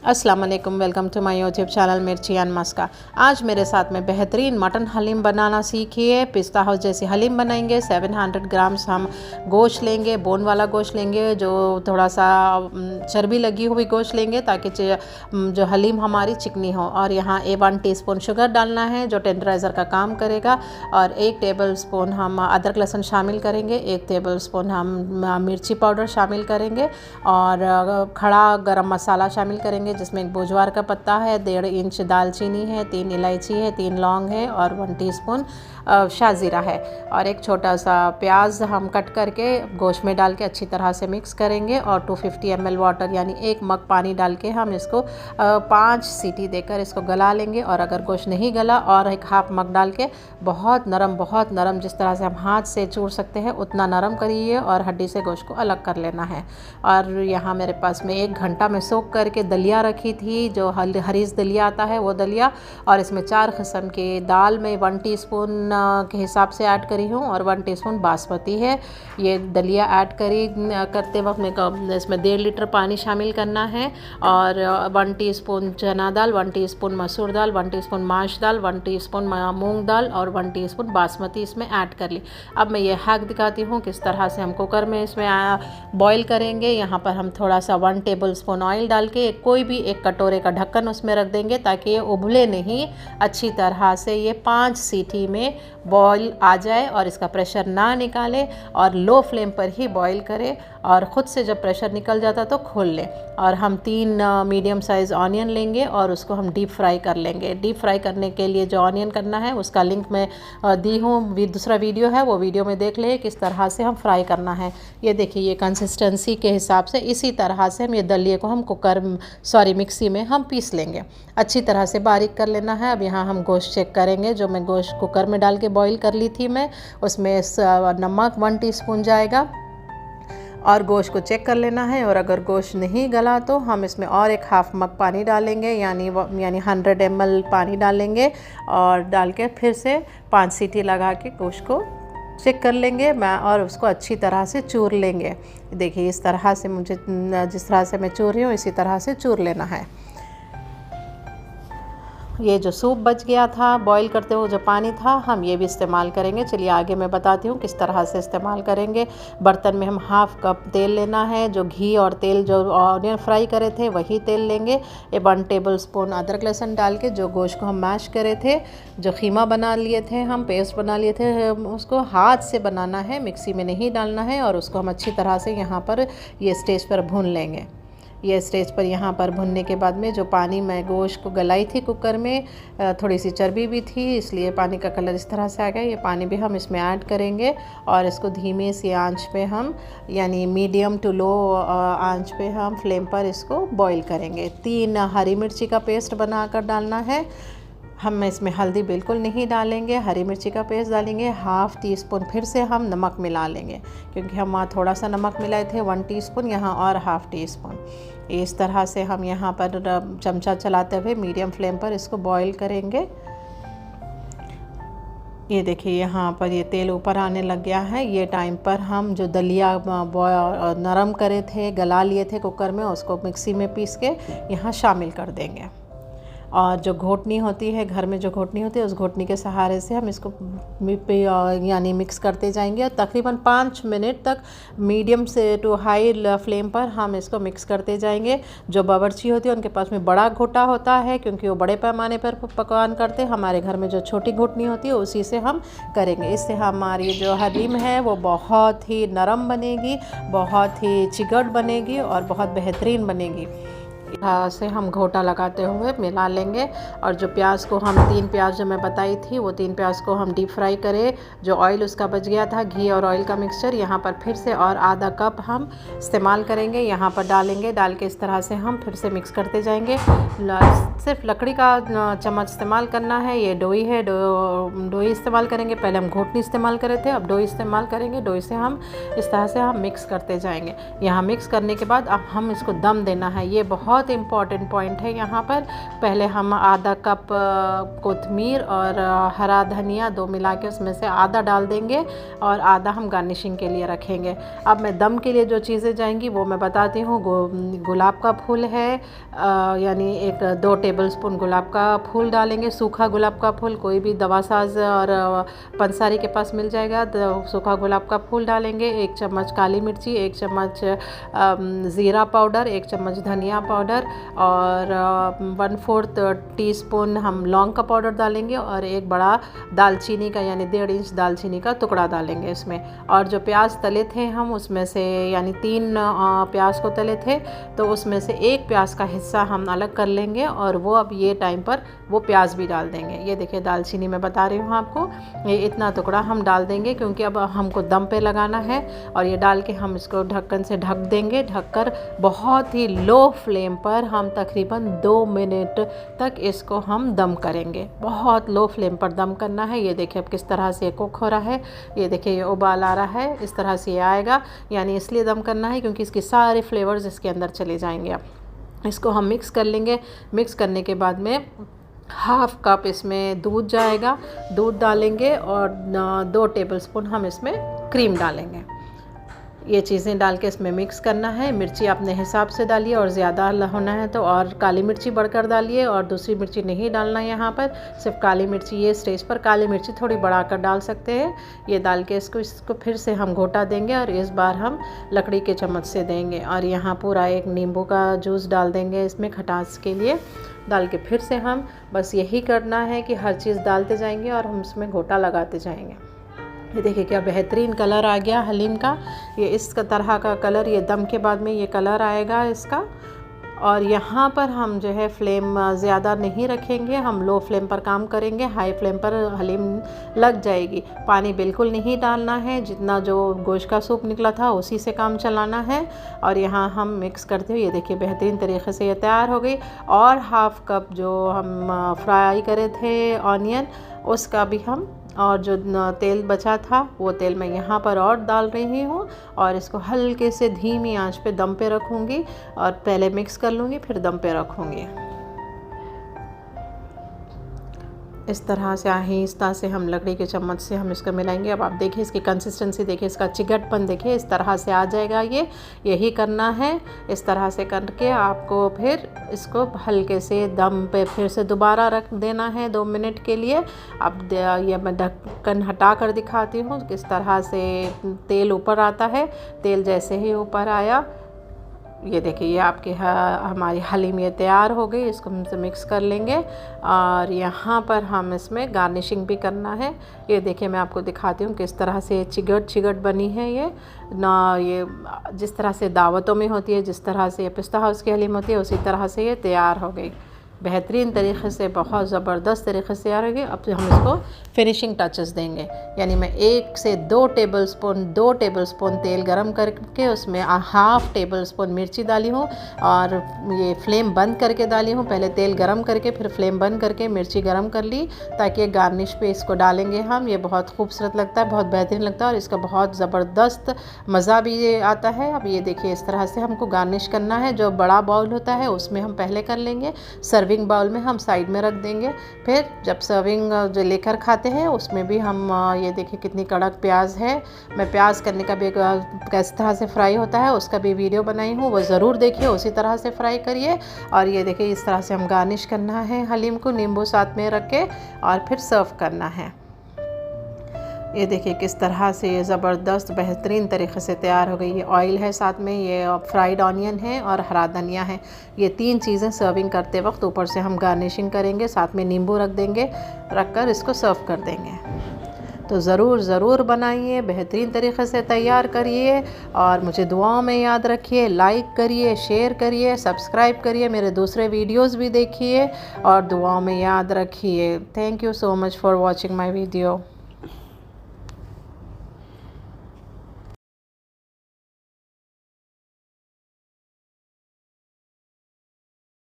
अस्सलाम वालेकुम, welcome to my YouTube channel Mirchi and Maska. आज मेरे साथ में बेहतरीन मटन हलीम बनाना सीखिए। पिस्ता हाउस जैसी हलीम बनाएंगे। 700 ग्राम्स हम गोश्त लेंगे, बोन वाला गोश्त लेंगे, जो थोड़ा सा चर्बी लगी हुई गोश्त लेंगे ताकि जो हलीम हमारी चिकनी हो। और यहाँ 1 टीस्पून शुगर डालना है जो टेंडराइज़र का काम करेगा। और 1 टेबल स्पून हम अदरक लहसुन शामिल करेंगे। 1 टेबल स्पून हम मिर्ची पाउडर शामिल करेंगे और खड़ा गरम मसाला शामिल करेंगे, जिसमें 1 बोजवार का पत्ता है, 1.5 इंच दालचीनी है, 3 इलायची है, 3 लौंग है और 1 टीस्पून शाज़ीरा है। और एक छोटा सा प्याज हम कट करके गोश्त में डाल के अच्छी तरह से मिक्स करेंगे। और 250 ml वाटर यानी 1 मग पानी डाल के हम इसको 5 सीटी देकर इसको गला लेंगे। और अगर गोश्त नहीं गला और 1/2 मग डाल के बहुत नरम जिस तरह से हम हाथ से चूर सकते हैं उतना नरम करिए और हड्डी से गोश्त को अलग कर लेना है। और यहाँ मेरे पास में 1 घंटा में सोख करके दलिया रखी थी, जो हरीज़ दलिया आता है वो दलिया। और इसमें 4 किस्म के दाल में 1 टीस्पून के हिसाब से ऐड करी हूँ और 1 टीस्पून बासमती है। ये दलिया ऐड करते वक्त में इसमें 1.5 लीटर पानी शामिल करना है। और 1 टीस्पून चना दाल, 1 टीस्पून मसूर दाल, 1 टीस्पून माश दाल, 1 टीस्पून मूंग दाल और 1 टीस्पून बासमती इसमें ऐड कर ली। अब मैं ये हैक दिखाती हूँ किस तरह से हम कुकर में इसमें बॉईल करेंगे। यहाँ पर हम थोड़ा सा 1 टेबल स्पून ऑयल डाल के कोई भी 1 कटोरे का ढक्कन उसमें रख देंगे ताकि ये उबले नहीं, अच्छी तरह से ये 5 सीटी में बॉईल आ जाए और इसका प्रेशर ना निकाले। और लो फ्लेम पर ही बॉईल करें और ख़ुद से जब प्रेशर निकल जाता तो खोल लें। और हम 3 मीडियम साइज़ ऑनियन लेंगे और उसको हम डीप फ्राई कर लेंगे। डीप फ्राई करने के लिए जो ऑनियन करना है उसका लिंक मैं दी हूँ, दूसरा वीडियो है, वो वीडियो में देख ले किस तरह से हम फ्राई करना है। ये देखिए, ये कंसिस्टेंसी के हिसाब से इसी तरह से हम ये दलिए को हम मिक्सी में हम पीस लेंगे। अच्छी तरह से बारीक कर लेना है। अब यहाँ हम गोश्त चेक करेंगे। जो मैं गोश्त कुकर में डाल के बॉईल कर ली थी मैं, उसमें नमक 1 टीस्पून जाएगा और गोश्त को चेक कर लेना है। और अगर गोश्त नहीं गला तो हम इसमें और 1/2 मग पानी डालेंगे, यानी 100 ml पानी डालेंगे और डाल के फिर से 5 सीटी लगा के गोश्त को चेक कर लेंगे और उसको अच्छी तरह से चूर लेंगे। देखिए, इस तरह से जिस तरह से मैं चूर रही हूँ इसी तरह से चूर लेना है। ये जो सूप बच गया था बॉईल करते हुए जो पानी था, हम ये भी इस्तेमाल करेंगे। चलिए आगे मैं बताती हूँ किस तरह से इस्तेमाल करेंगे। बर्तन में हम 1/2 कप तेल लेना है। जो घी और तेल जो ऑनियन फ्राई करे थे वही तेल लेंगे। 1 टेबल स्पून अदरक लहसुन डाल के जो गोश्त को हम मैश करे थे, जो खीमा बना लिए थे, हम पेस्ट बना लिए थे, उसको हाथ से बनाना है, मिक्सी में नहीं डालना है। और उसको हम अच्छी तरह से यहाँ पर ये स्टेज पर भून लेंगे। ये स्टेज पर यहाँ पर भुनने के बाद में जो पानी मैं गोश्त को गलाई थी कुकर में, थोड़ी सी चर्बी भी थी, इसलिए पानी का कलर इस तरह से आ गया। ये पानी भी हम इसमें ऐड करेंगे और इसको धीमे सी आंच पे हम, यानी मीडियम टू लो आंच पे हम फ्लेम पर इसको बॉईल करेंगे। 3 हरी मिर्ची का पेस्ट बनाकर डालना है। हम इसमें हल्दी बिल्कुल नहीं डालेंगे, हरी मिर्ची का पेस्ट डालेंगे। 1/2 टीस्पून फिर से हम नमक मिला लेंगे, क्योंकि हम वहाँ थोड़ा सा नमक मिलाए थे, 1 टीस्पून यहाँ और 1/2 टीस्पून। इस तरह से हम यहाँ पर चमचा चलाते हुए मीडियम फ्लेम पर इसको बॉईल करेंगे। ये देखिए, यहाँ पर ये तेल ऊपर आने लग गया है। ये टाइम पर हम जो दलिया नरम करे थे, गला लिए थे कुकर में, उसको मिक्सी में पीस के यहाँ शामिल कर देंगे। और जो घोटनी होती है, घर में जो घोटनी होती है, उस घोटनी के सहारे से हम इसको यानी मिक्स करते जाएंगे। और तकरीबन 5 मिनट तक मीडियम से टू हाई फ्लेम पर हम इसको मिक्स करते जाएंगे। जो बावर्ची होती है उनके पास में बड़ा घोटा होता है, क्योंकि वो बड़े पैमाने पर पकवान करते हैं। हमारे घर में जो छोटी घोटनी होती है उसी से हम करेंगे। इससे हमारी जो हलीम है वो बहुत ही नरम बनेगी, बहुत ही चिकट बनेगी और बहुत बेहतरीन बनेगी। से हम घोटा लगाते हुए मिला लेंगे। और जो प्याज को हम 3 प्याज जो मैं बताई थी, वो 3 प्याज को हम डीप फ्राई करें। जो ऑयल उसका बच गया था, घी और ऑयल का मिक्सचर, यहाँ पर फिर से और आधा कप हम इस्तेमाल करेंगे, यहाँ पर डालेंगे। डाल के इस तरह से हम फिर से मिक्स करते जाएंगे। सिर्फ लकड़ी का चम्मच इस्तेमाल करना है। ये डोई है, डोई इस्तेमाल करेंगे। पहले हम घोटनी इस्तेमाल करे थे, अब डोई इस्तेमाल करेंगे। डोई से हम इस तरह से हम मिक्स करते जाएंगे। यहाँ मिक्स करने के बाद अब हम इसको दम देना है। ये बहुत बहुत इम्पॉर्टेंट पॉइंट है यहाँ पर। पहले हम आधा कप कोतमीर और हरा धनिया 2 मिला के उसमें से आधा डाल देंगे और आधा हम गार्निशिंग के लिए रखेंगे। अब मैं दम के लिए जो चीज़ें जाएंगी वो मैं बताती हूँ। गुलाब का फूल है, यानी 2 टेबलस्पून गुलाब का फूल डालेंगे, सूखा गुलाब का फूल, कोई भी दवासाज और पंसारी के पास मिल जाएगा। तो सूखा गुलाब का फूल डालेंगे, 1 चम्मच काली मिर्ची, 1 चम्मच ज़ीरा पाउडर, 1 चम्मच धनिया पाउडर और 1/4 टीस्पून हम लौंग का पाउडर डालेंगे और एक बड़ा दालचीनी का यानी 1.5 इंच दालचीनी का टुकड़ा डालेंगे इसमें। और जो प्याज तले थे हम उसमें से यानी 3 प्याज को तले थे तो उसमें से 1 प्याज का हिस्सा हम अलग कर लेंगे और वो अब ये टाइम पर वो प्याज भी डाल देंगे। ये देखिए दालचीनी मैं बता रही हूँ आपको, ये इतना टुकड़ा हम डाल देंगे क्योंकि अब हमको दम पे लगाना है। और ये डाल के हम इसको ढक्कन से ढक देंगे। ढककर बहुत ही लो फ्लेम पर हम तकरीबन 2 मिनट तक इसको हम दम करेंगे। बहुत लो फ्लेम पर दम करना है। ये देखिए अब किस तरह से कुक हो रहा है, ये देखिए ये उबाल आ रहा है, इस तरह से ये आएगा। यानी इसलिए दम करना है क्योंकि इसके सारे फ्लेवर्स इसके अंदर चले जाएंगे। अब इसको हम मिक्स कर लेंगे। मिक्स करने के बाद में 1/2 कप इसमें दूध जाएगा, दूध डालेंगे और 2 टेबलस्पून हम इसमें क्रीम डालेंगे। ये चीज़ें डाल के इसमें मिक्स करना है। मिर्ची अपने हिसाब से डालिए और ज़्यादा होना है तो और काली मिर्ची बढ़कर डालिए और दूसरी मिर्ची नहीं डालना है यहाँ पर, सिर्फ काली मिर्ची। ये स्टेज पर काली मिर्ची थोड़ी बढ़ाकर डाल सकते हैं। ये डाल के इसको फिर से हम घोटा देंगे और इस बार हम लकड़ी के चम्मच से देंगे। और यहाँ पूरा 1 नींबू का जूस डाल देंगे इसमें खटास के लिए। डाल के फिर से हम बस यही करना है कि हर चीज़ डालते जाएंगे और हम इसमें घोटा लगाते जाएंगे। ये देखिए क्या बेहतरीन कलर आ गया हलीम का। ये इस तरह का कलर, ये दम के बाद में ये कलर आएगा इसका। और यहाँ पर हम जो है फ्लेम ज़्यादा नहीं रखेंगे, हम लो फ्लेम पर काम करेंगे। हाई फ्लेम पर हलीम लग जाएगी। पानी बिल्कुल नहीं डालना है, जितना जो गोश्त का सूप निकला था उसी से काम चलाना है। और यहाँ हम मिक्स करते हुए ये देखिए बेहतरीन तरीके से ये तैयार हो गई। और 1/2 कप जो हम फ्राई करे थे ऑनियन, उसका भी हम, और जो तेल बचा था वो तेल मैं यहाँ पर और डाल रही हूँ और इसको हल्के से धीमी आंच पे दम पे रखूँगी और पहले मिक्स कर लूँगी फिर दम पे रखूँगी। इस तरह से आहिस्ता से हम लकड़ी के चम्मच से हम इसको मिलाएंगे। अब आप देखिए इसकी कंसिस्टेंसी देखिए, इसका चिकटपन देखिए, इस तरह से आ जाएगा। यही करना है। इस तरह से करके आपको फिर इसको हल्के से दम पे फिर से दोबारा रख देना है 2 मिनट के लिए। अब ये मैं ढक्कन हटा कर दिखाती हूँ किस तरह से तेल ऊपर आता है। तेल जैसे ही ऊपर आया, ये देखिए ये आपकी हमारी हलीम ये तैयार हो गई। इसको हम से मिक्स कर लेंगे और यहाँ पर हम इसमें गार्निशिंग भी करना है। ये देखिए मैं आपको दिखाती हूँ किस तरह से चिगट बनी है ये ना। ये जिस तरह से दावतों में होती है, जिस तरह से पिस्ता हाउस की हलीम होती है, उसी तरह से ये तैयार हो गई। बेहतरीन तरीक़े से, बहुत ज़बरदस्त तरीक़े से तैयार होगी। अब हम इसको फिनिशिंग टचेस देंगे। यानी मैं 1 से 2 टेबलस्पून तेल गरम करके उसमें 1/2 टेबलस्पून मिर्ची डाली हूँ और ये फ्लेम बंद करके डाली हूँ। पहले तेल गरम करके फिर फ्लेम बंद करके मिर्ची गरम कर ली ताकि गार्निश पे इसको डालेंगे हम। ये बहुत खूबसूरत लगता है, बहुत बेहतरीन लगता है और इसका बहुत ज़बरदस्त मज़ा भी ये आता है। अब ये देखिए इस तरह से हमको गार्निश करना है। जो बड़ा बाउल होता है उसमें हम पहले कर लेंगे, सर्विंग बाउल में हम साइड में रख देंगे। फिर जब सर्विंग जो लेकर खाते हैं उसमें भी हम, ये देखिए कितनी कड़क प्याज है। मैं प्याज करने का भी किस तरह से फ्राई होता है उसका भी वीडियो बनाई हूँ, वो ज़रूर देखिए, उसी तरह से फ्राई करिए। और ये देखिए इस तरह से हम गार्निश करना है हलीम को, नींबू साथ में रख के और फिर सर्व करना है। ये देखिए किस तरह से ये ज़बरदस्त बेहतरीन तरीके से तैयार हो गई। ये ऑयल है, साथ में ये फ्राइड ऑनियन है और हरा धनिया है। ये 3 चीज़ें सर्विंग करते वक्त ऊपर से हम गार्निशिंग करेंगे, साथ में नींबू रख देंगे, रख कर इसको सर्व कर देंगे। तो ज़रूर बनाइए, बेहतरीन तरीके से तैयार करिए और मुझे दुआओं में याद रखिए। लाइक करिए, शेयर करिए, सब्सक्राइब करिए, मेरे दूसरे वीडियोस भी देखिए और दुआओं में याद रखिए। Thank you so much for watching my video.